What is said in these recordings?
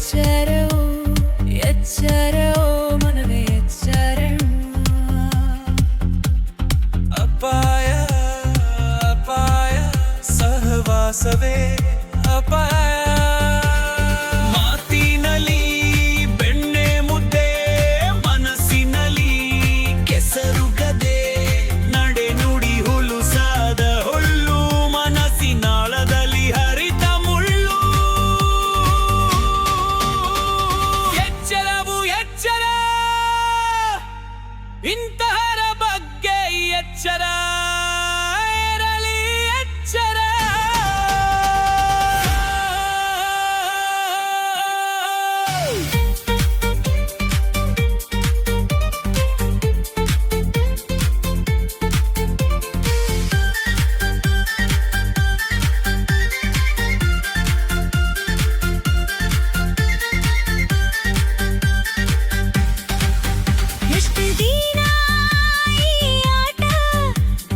ಎಚ್ಚರವು ಎಚ್ಚರವು ಮನವೇ ಎಚ್ಚರವು ಅಪಾಯ ಅಪಾಯ ಸಹವಾಸವೇ ಅಪಾಯ ಮಾತಿನಲ್ಲಿ ಬೆಣ್ಣೆ ಮುದ್ದೆ ಮನಸ್ಸಿನಲ್ಲಿ ಕೆಸರುಗದೆ ನಡೆ ನುಡಿ ಹುಲುಸಾದ ಹುಲ್ಲು ಮನಸ್ಸಿನಾಳದಲ್ಲಿ ಹರಿತ ಮುಳ್ಳು ಎಚ್ಚರವು ಎಚ್ಚರ ಇಂತಹರ ಬಗ್ಗೆ ಎಚ್ಚರ ಇರಲಿ ಎಚ್ಚರ ಎಷ್ಟು ದಿನ ಈ ಆಟ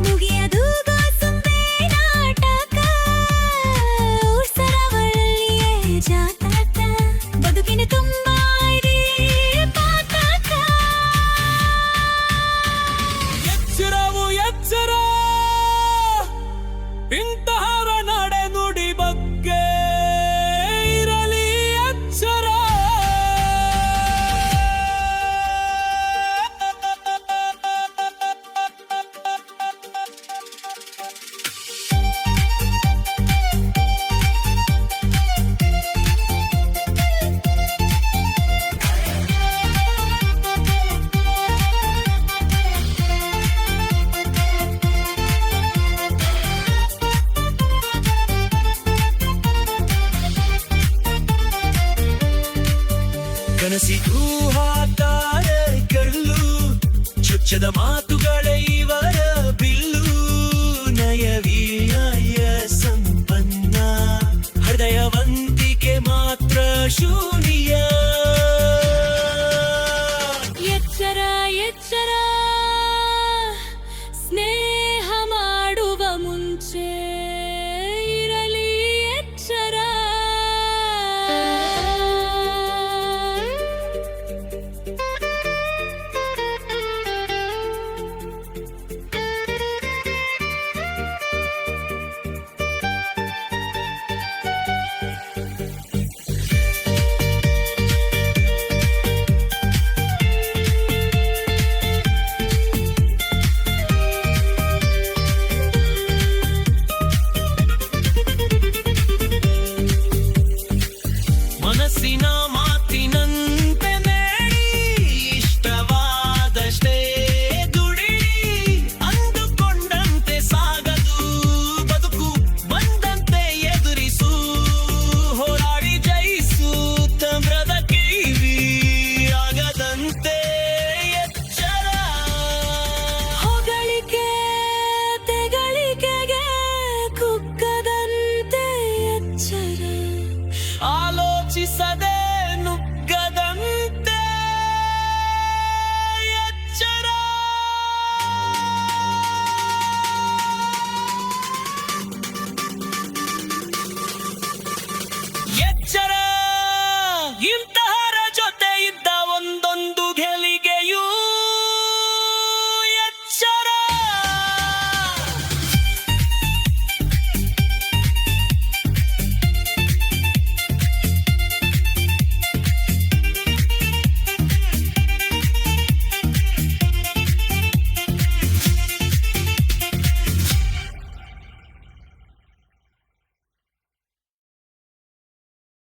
ಮುಗಿಯದು ಗೋಸುಂಬೆ ನಾಟಕ ಉತ್ಸರವಳ್ಳಿಯೇ ಜಾತಾಟ ಬದುಕಿನ ತುಂಬ ಇದೆ ಪಾಠ ಎಚ್ಚರವು ಎಚ್ಚರ ಇಂತಹರ ನಡೆ ನುಡಿ ಬಗ್ಗೆ ಇರಲಿ ಎಚ್ಚರ ಕನಸಿಗೂ ಹಾತಾರ ಕಳ್ಳು ಚುಚ್ಚದ ಮಾತುಗಳೇ ಇವರ ಬಿಲ್ಲು ನಯವಿನಯ ಸಂಪನ್ನ ಹೃದಯವಂತಿಕೆ ಮಾತ್ರ ಶೂನ್ಯ ಎಚ್ಚರ ಎಚ್ಚರ ಸ್ನೇಹ ಮಾಡುವ ಮುಂಚೆ ಇರಲಿ ಎಚ್ಚರ ಮನಸ್ಸಿನ ಮಾತಿನಂತೆ ನೇಡಿ ಇಷ್ಟವಾದಷ್ಟೇ ದುಡಿ ಅಂದುಕೊಂಡಂತೆ ಸಾಗದು ಬದುಕು ಬಂದಂತೆ ಎದುರಿಸು ಹೋರಾಡಿ ಜಯಿಸು ತಮ್ರದ ಕಿವಿ ಆಗದಂತೆ ಎಚ್ಚರ ಹೊಗಳಿಕೆ ತೆಗಳಿಕೆಗೆ ಕುಕ್ಕದಂತೆ ಎಚ್ಚರ ಆಲೋಚಿಸದೆ ನುಗ್ಗದಂತೆ ಎಚ್ಚರ ಎಚ್ಚರ